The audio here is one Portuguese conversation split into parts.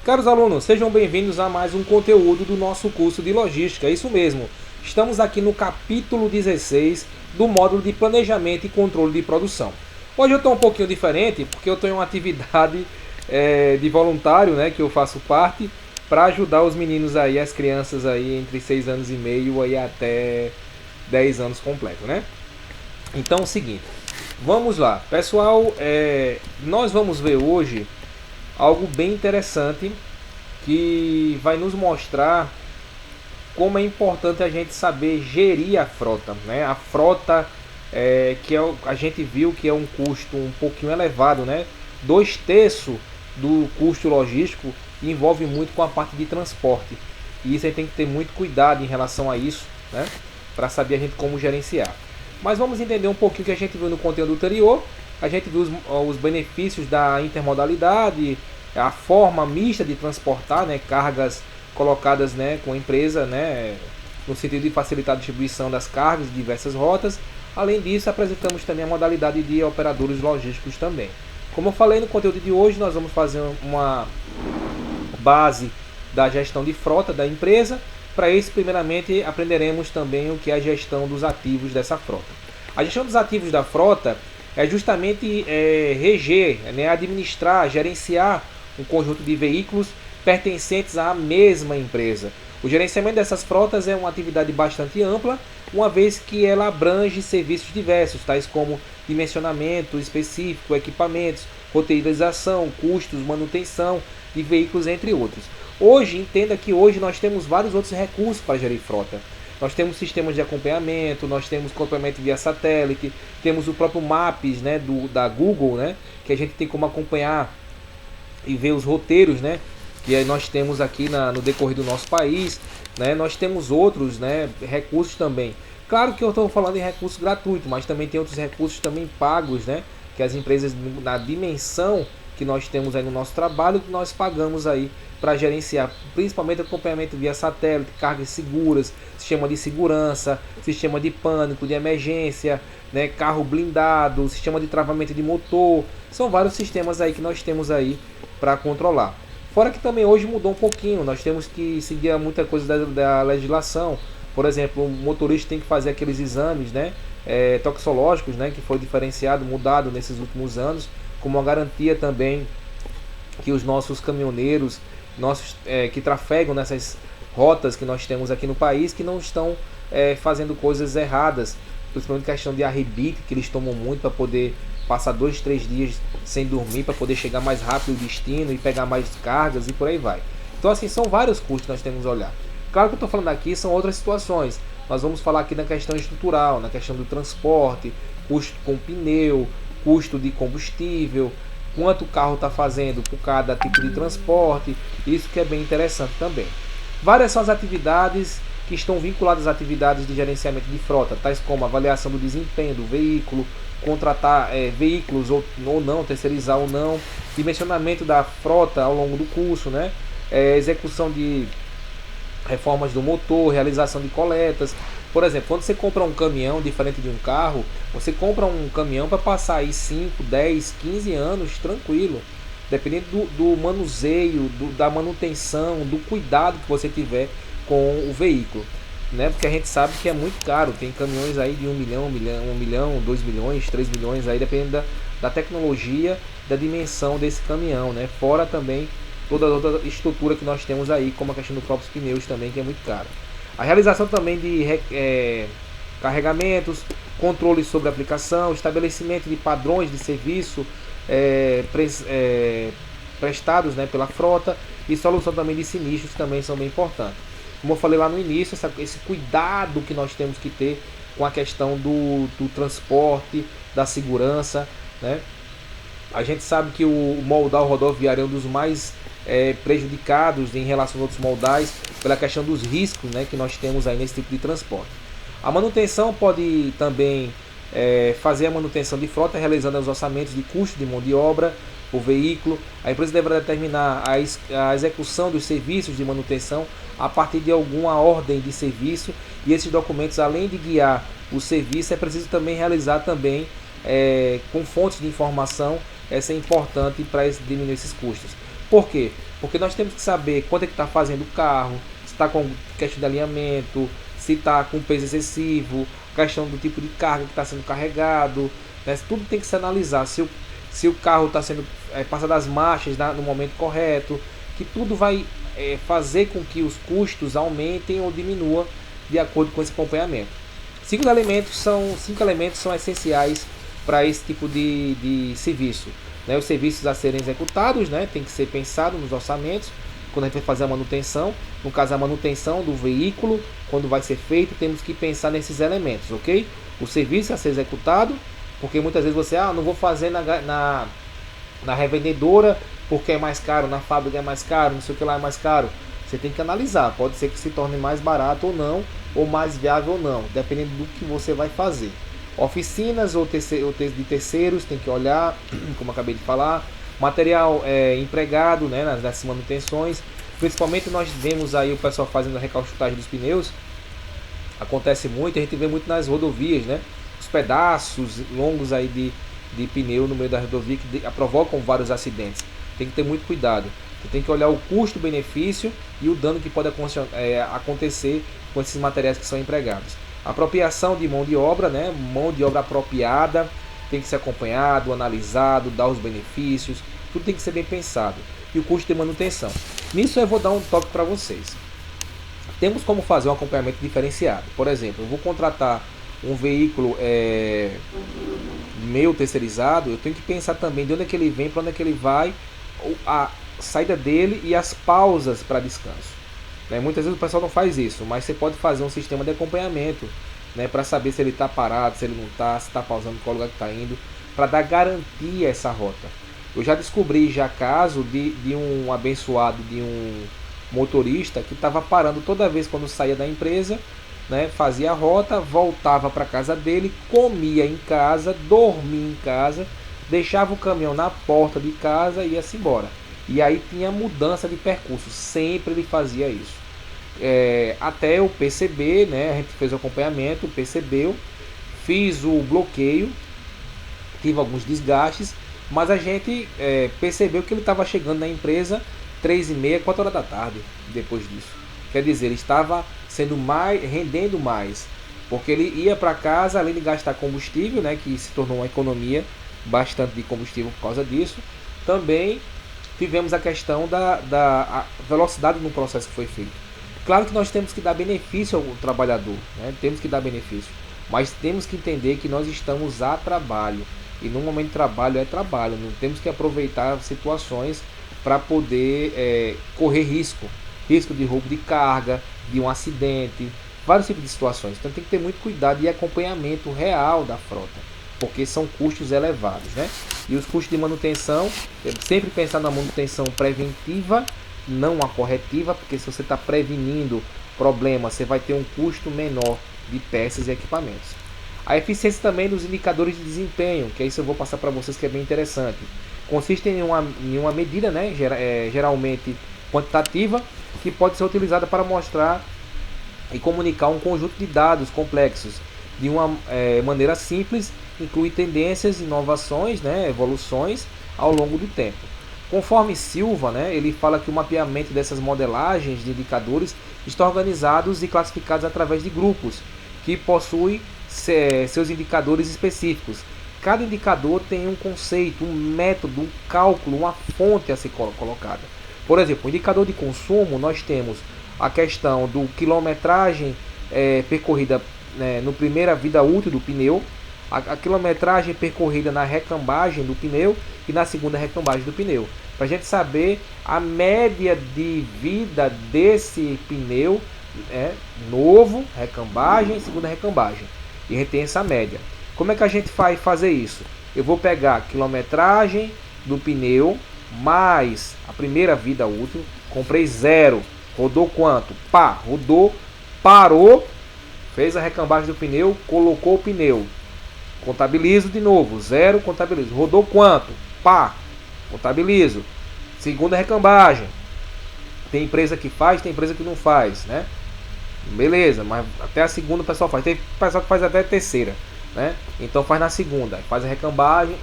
Caros alunos, sejam bem-vindos a mais um conteúdo do nosso curso de Logística. É isso mesmo, estamos aqui no capítulo 16 do módulo de Planejamento e Controle de Produção. Hoje eu estou um pouquinho diferente porque eu estou em uma atividade de voluntário, né, que eu faço parte, para ajudar os meninos aí, as crianças aí entre 6 anos e meio aí até 10 anos completo, né? Então é o seguinte, vamos lá. Pessoal, nós vamos ver hoje algo bem interessante que vai nos mostrar como é importante a gente saber gerir a frota, né? A frota que a gente viu que é um custo um pouquinho elevado, né? 2/3 do custo logístico envolve muito com a parte de transporte. E isso aí tem que ter muito cuidado em relação a isso, né? Para saber a gente como gerenciar. Mas vamos entender um pouquinho o que a gente viu no conteúdo anterior. A gente viu os benefícios da intermodalidade, a forma mista de transportar, né, cargas colocadas, né, com a empresa, né, no sentido de facilitar a distribuição das cargas de diversas rotas. Além disso, apresentamos também a modalidade de operadores logísticos também. Como eu falei no conteúdo de hoje, nós vamos fazer uma base da gestão de frota da empresa. Para isso, primeiramente, aprenderemos também o que é a gestão dos ativos dessa frota. A gestão dos ativos da frota é justamente reger, né, administrar, gerenciar um conjunto de veículos pertencentes à mesma empresa. O gerenciamento dessas frotas é uma atividade bastante ampla, uma vez que ela abrange serviços diversos, tais como dimensionamento específico, equipamentos, roteirização, custos, manutenção de veículos, entre outros. Hoje, entenda que hoje nós temos vários outros recursos para gerir frota. Nós temos sistemas de acompanhamento, nós temos acompanhamento via satélite, temos o próprio Maps, né, da Google, né, que a gente tem como acompanhar e ver os roteiros, né, que nós temos aqui no decorrer do nosso país, né. Nós temos outros, né, recursos também. Claro que eu estou falando em recursos gratuitos, mas também tem outros recursos também pagos, né, que as empresas, na dimensão que nós temos aí no nosso trabalho, que nós pagamos aí para gerenciar, principalmente acompanhamento via satélite, cargas seguras, sistema de segurança, sistema de pânico, de emergência, né, carro blindado, sistema de travamento de motor. São vários sistemas aí que nós temos aí para controlar. Fora que também hoje mudou um pouquinho, nós temos que seguir muita coisa da legislação. Por exemplo, o motorista tem que fazer aqueles exames, né, toxicológicos, né, que foi diferenciado, mudado nesses últimos anos, como uma garantia também que os nossos caminhoneiros, que trafegam nessas rotas que nós temos aqui no país, que não estão fazendo coisas erradas, principalmente questão de arrebite, que eles tomam muito para poder passar 2, 3 dias sem dormir, para poder chegar mais rápido ao destino e pegar mais cargas e por aí vai. Então assim, são vários custos que nós temos que olhar. Claro que eu estou falando aqui são outras situações. Nós vamos falar aqui na questão estrutural, na questão do transporte, custo com pneu, custo de combustível, quanto o carro está fazendo por cada tipo de transporte, isso que é bem interessante também. Várias são as atividades que estão vinculadas às atividades de gerenciamento de frota, tais como avaliação do desempenho do veículo, contratar veículos ou não, terceirizar ou não, dimensionamento da frota ao longo do curso, né? Execução de reformas do motor, realização de coletas. Por exemplo, quando você compra um caminhão diferente de um carro, você compra um caminhão para passar aí 5, 10, 15 anos tranquilo, dependendo do manuseio, da manutenção, do cuidado que você tiver com o veículo, né? Porque a gente sabe que é muito caro, tem caminhões aí de 1 milhão, 2 milhões, 3 milhões, aí dependendo da tecnologia, da dimensão desse caminhão, né? Fora também toda a outra estrutura que nós temos aí, como a questão dos próprios pneus também, que é muito caro. A realização também de carregamentos, controle sobre a aplicação, estabelecimento de padrões de serviço prestados, né, pela frota, e solução também de sinistros também são bem importantes. Como eu falei lá no início, esse cuidado que nós temos que ter com a questão do transporte, da segurança, né? A gente sabe que o modal rodoviário é um dos mais prejudicados em relação aos outros modais pela questão dos riscos, né, que nós temos aí nesse tipo de transporte. A manutenção pode também fazer a manutenção de frota realizando os orçamentos de custo de mão de obra por veículo. A empresa deverá determinar a execução dos serviços de manutenção a partir de alguma ordem de serviço, e esses documentos, além de guiar o serviço, é preciso também realizar também com fontes de informação. Essa é importante para diminuir esses custos. Por quê? Porque nós temos que saber quanto é que está fazendo o carro, se está com questão de alinhamento, se está com peso excessivo, questão do tipo de carga que está sendo carregado, né? Tudo tem que se analisar, se o carro está sendo passa das marchas no momento correto, que tudo vai fazer com que os custos aumentem ou diminuam de acordo com esse acompanhamento. Cinco elementos são essenciais para esse tipo de serviço, né? Os serviços a serem executados, né, tem que ser pensado nos orçamentos quando a gente vai fazer a manutenção. No caso, a manutenção do veículo, quando vai ser feito, temos que pensar nesses elementos, ok? O serviço a ser executado, porque muitas vezes você, não vou fazer na revendedora porque é mais caro, na fábrica é mais caro, não sei o que lá é mais caro. Você tem que analisar, pode ser que se torne mais barato ou não, ou mais viável ou não, dependendo do que você vai fazer. Oficinas ou de terceiros, tem que olhar, como eu acabei de falar. Material empregado, né, nas manutenções. Principalmente nós vemos aí o pessoal fazendo a recalchutagem dos pneus. Acontece muito, a gente vê muito nas rodovias, né? Os pedaços longos aí de pneu no meio da rodovia que provocam vários acidentes. Tem que ter muito cuidado. Você tem que olhar o custo-benefício e o dano que pode acontecer com esses materiais que são empregados. Apropriação de mão de obra, né? Mão de obra apropriada, tem que ser acompanhado, analisado, dar os benefícios, tudo tem que ser bem pensado. E o custo de manutenção. Nisso eu vou dar um toque para vocês. Temos como fazer um acompanhamento diferenciado. Por exemplo, eu vou contratar um veículo meu terceirizado, eu tenho que pensar também de onde é que ele vem, para onde é que ele vai, a saída dele e as pausas para descanso. Muitas vezes o pessoal não faz isso, mas você pode fazer um sistema de acompanhamento, né, para saber se ele está parado, se ele não está, se está pausando, qual lugar que está indo, para dar garantia a essa rota. Eu já descobri caso de um abençoado, de um motorista que estava parando toda vez quando saía da empresa, né, fazia a rota, voltava para casa dele, comia em casa, dormia em casa, deixava o caminhão na porta de casa e ia-se embora. E aí tinha mudança de percurso, sempre ele fazia isso. Até eu perceber, né, a gente fez o acompanhamento, percebeu, fiz o bloqueio, tive alguns desgastes, mas a gente percebeu que ele estava chegando na empresa 3h30, 4 horas da tarde depois disso. Quer dizer, ele estava rendendo mais, porque ele ia para casa, além de gastar combustível, né, que se tornou uma economia bastante de combustível por causa disso. Também tivemos a questão da velocidade no processo que foi feito. Claro que nós temos que dar benefício ao trabalhador, né? Temos que dar benefício, mas temos que entender que nós estamos a trabalho, e no momento de trabalho é trabalho, não temos que aproveitar situações para poder correr risco de roubo de carga, de um acidente, vários tipos de situações. Então tem que ter muito cuidado e acompanhamento real da frota, porque são custos elevados, né? E os custos de manutenção, sempre pensar na manutenção preventiva, não a corretiva, porque se você está prevenindo problemas, você vai ter um custo menor de peças e equipamentos. A eficiência também dos indicadores de desempenho, que isso eu vou passar para vocês, que é bem interessante. Consiste em uma medida, né, geralmente quantitativa, que pode ser utilizada para mostrar e comunicar um conjunto de dados complexos de uma maneira simples, inclui tendências, inovações, né, evoluções ao longo do tempo. Conforme Silva, né, ele fala que o mapeamento dessas modelagens de indicadores estão organizados e classificados através de grupos que possuem seus indicadores específicos. Cada indicador tem um conceito, um método, um cálculo, uma fonte a ser colocada. Por exemplo, o indicador de consumo, nós temos a questão do quilometragem percorrida no primeira vida útil do pneu, a quilometragem percorrida na recambagem do pneu e na segunda recambagem do pneu, para a gente saber a média de vida desse pneu novo, recambagem, segunda recambagem, e a gente tem essa média. Como é que a gente vai fazer isso? Eu vou pegar a quilometragem do pneu mais a primeira vida útil, comprei 0, rodou quanto? Rodou, parou, fez a recambagem do pneu, colocou o pneu, contabilizo de novo, 0, contabilizo, rodou quanto? Contabilizo. Segunda recambagem, tem empresa que faz, tem empresa que não faz, né? Beleza, mas até a segunda o pessoal faz, tem pessoal que faz até a terceira, né? Então faz na segunda, faz a recambagem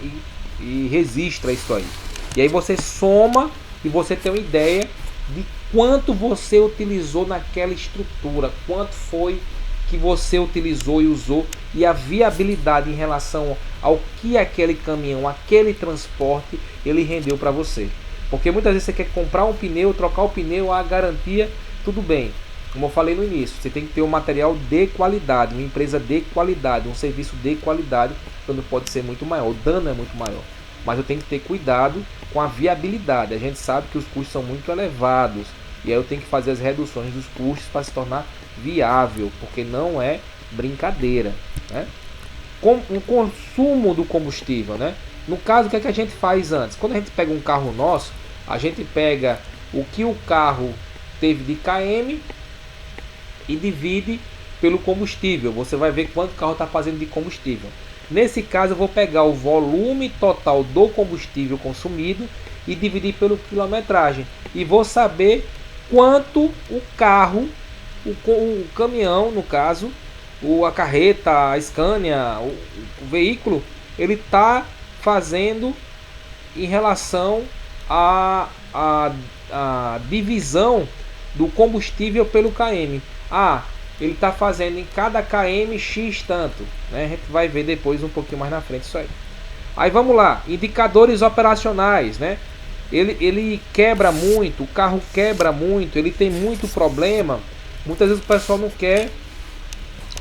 e registra isso aí. E aí você soma e você ter uma ideia de quanto você utilizou naquela estrutura, quanto foi que você utilizou e usou, e a viabilidade em relação ao que aquele caminhão, aquele transporte, ele rendeu para você. Porque muitas vezes você quer comprar um pneu, trocar o pneu, a garantia, tudo bem. Como eu falei no início, você tem que ter um material de qualidade, uma empresa de qualidade, um serviço de qualidade, quando pode ser muito maior, o dano é muito maior. Mas eu tenho que ter cuidado com a viabilidade. A gente sabe que os custos são muito elevados, e aí eu tenho que fazer as reduções dos custos para se tornar viável, porque não é brincadeira, né? Com o consumo do combustível, né? No caso, o que é que a gente faz antes? Quando a gente pega um carro nosso, a gente pega o que o carro teve de km e divide pelo combustível. Você vai ver quanto o carro está fazendo de combustível. Nesse caso, eu vou pegar o volume total do combustível consumido e dividir pela quilometragem, e vou saber quanto o carro, o caminhão, no caso, a carreta, a Scania, o veículo, ele está fazendo em relação à divisão do combustível pelo km. Ele está fazendo em cada km X tanto, né? A gente vai ver depois um pouquinho mais na frente isso aí. Aí vamos lá, indicadores operacionais, né? Ele quebra muito, o carro quebra muito, ele tem muito problema. Muitas vezes o pessoal não quer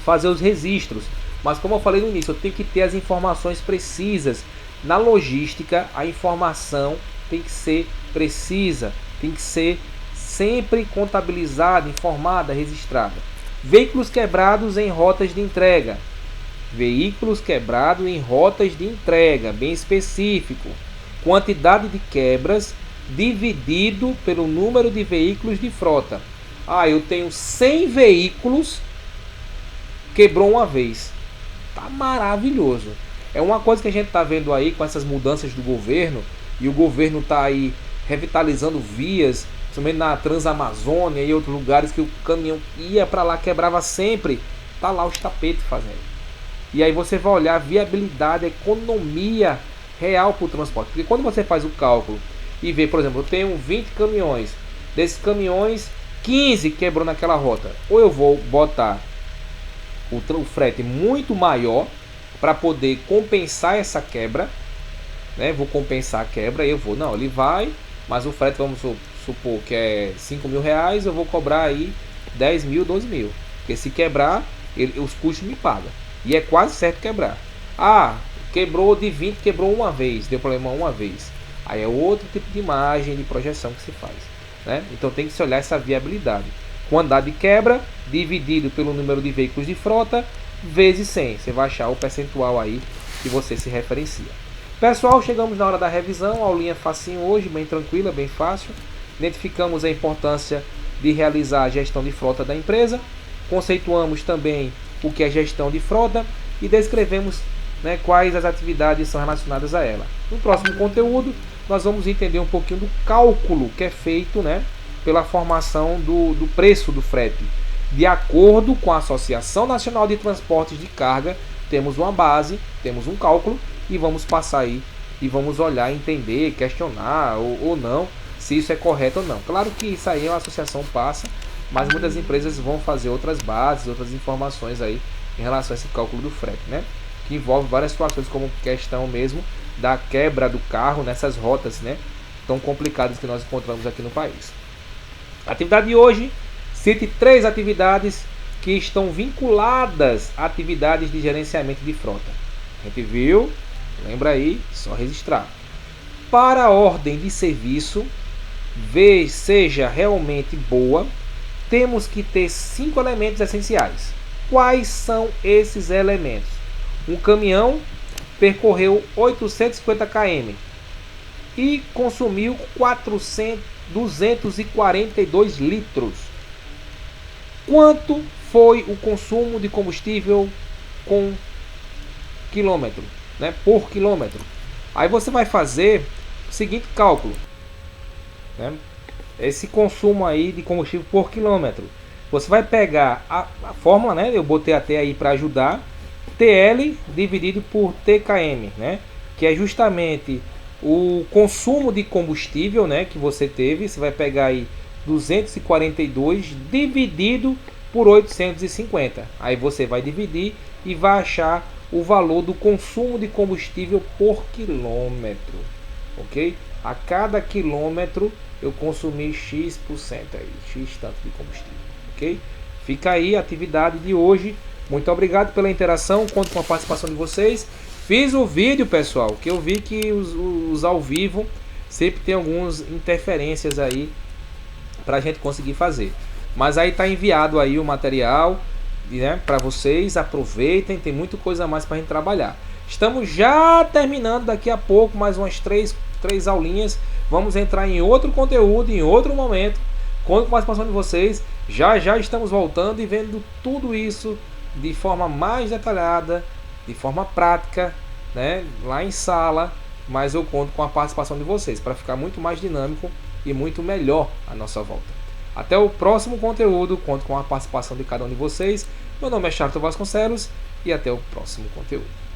fazer os registros, mas como eu falei no início, eu tenho que ter as informações precisas. Na logística, a informação tem que ser precisa, tem que ser sempre contabilizada, informada, registrada. Veículos quebrados em rotas de entrega. Veículos quebrados em rotas de entrega, bem específico. Quantidade de quebras dividido pelo número de veículos de frota. Eu tenho 100 veículos, quebrou uma vez. Tá maravilhoso. É uma coisa que a gente tá vendo aí com essas mudanças do governo, e o governo tá aí revitalizando vias, principalmente na Transamazônia e outros lugares que o caminhão ia para lá, quebrava sempre. Tá lá os tapetes fazendo. E aí você vai olhar a viabilidade, a economia real para o transporte. Porque quando você faz o cálculo e vê, por exemplo, eu tenho 20 caminhões, desses caminhões 15 quebrou naquela rota, ou eu vou botar o frete muito maior para poder compensar essa quebra, né? Vou compensar a quebra, e eu vou, não, ele vai, mas o frete, vamos supor que é 5 mil reais, eu vou cobrar aí 10 mil, 12 mil, porque se quebrar, os custos me pagam, e é quase certo quebrar. Quebrou de 20, quebrou uma vez, deu problema uma vez, aí é outro tipo de imagem, de projeção que se faz, né? Então tem que se olhar essa viabilidade. Quantidade de quebra dividido pelo número de veículos de frota vezes 100. Você vai achar o percentual aí que você se referencia. Pessoal, chegamos na hora da revisão. Aulinha facinho hoje, bem tranquila, bem fácil. Identificamos a importância de realizar a gestão de frota da empresa. Conceituamos também o que é gestão de frota e descrevemos, né, quais as atividades são relacionadas a ela. No próximo conteúdo, nós vamos entender um pouquinho do cálculo que é feito, né, pela formação do preço do frete. De acordo com a Associação Nacional de Transportes de Carga, temos uma base, temos um cálculo, e vamos passar aí e vamos olhar, entender, questionar ou não, se isso é correto ou não. Claro que isso aí a associação passa, mas muitas empresas vão fazer outras bases, outras informações aí em relação a esse cálculo do frete, né? Que envolve várias situações, como questão mesmo da quebra do carro nessas rotas, né, tão complicadas que nós encontramos aqui no país. A atividade de hoje, cite 3 atividades que estão vinculadas a atividades de gerenciamento de frota. A gente viu, lembra aí, só registrar. Para a ordem de serviço seja realmente boa, temos que ter 5 elementos essenciais. Quais são esses elementos? Um caminhão percorreu 850 km e consumiu 242 litros. Quanto foi o consumo de combustível com quilômetro, né, por quilômetro? Aí você vai fazer o seguinte cálculo, né? Esse consumo aí de combustível por quilômetro. Você vai pegar a fórmula, né? Eu botei até aí para ajudar. TL dividido por TKM, né? Que é justamente o consumo de combustível, né, que você teve. Você vai pegar aí 242 dividido por 850. Aí você vai dividir e vai achar o valor do consumo de combustível por quilômetro, ok? A cada quilômetro eu consumi X% aí, X tanto de combustível, ok? Fica aí a atividade de hoje. Muito obrigado pela interação, conto com a participação de vocês. Fiz o vídeo, pessoal, que eu vi que os ao vivo sempre tem algumas interferências aí para a gente conseguir fazer. Mas aí tá enviado aí o material, né, para vocês. Aproveitem, tem muita coisa a mais para a gente trabalhar. Estamos já terminando daqui a pouco, mais umas três aulinhas. Vamos entrar em outro conteúdo, em outro momento. Conto com a participação de vocês. Já estamos voltando e vendo tudo isso de forma mais detalhada, de forma prática, né, lá em sala. Mas eu conto com a participação de vocês para ficar muito mais dinâmico e muito melhor a nossa volta. Até o próximo conteúdo, conto com a participação de cada um de vocês. Meu nome é Charlton Vasconcelos e até o próximo conteúdo.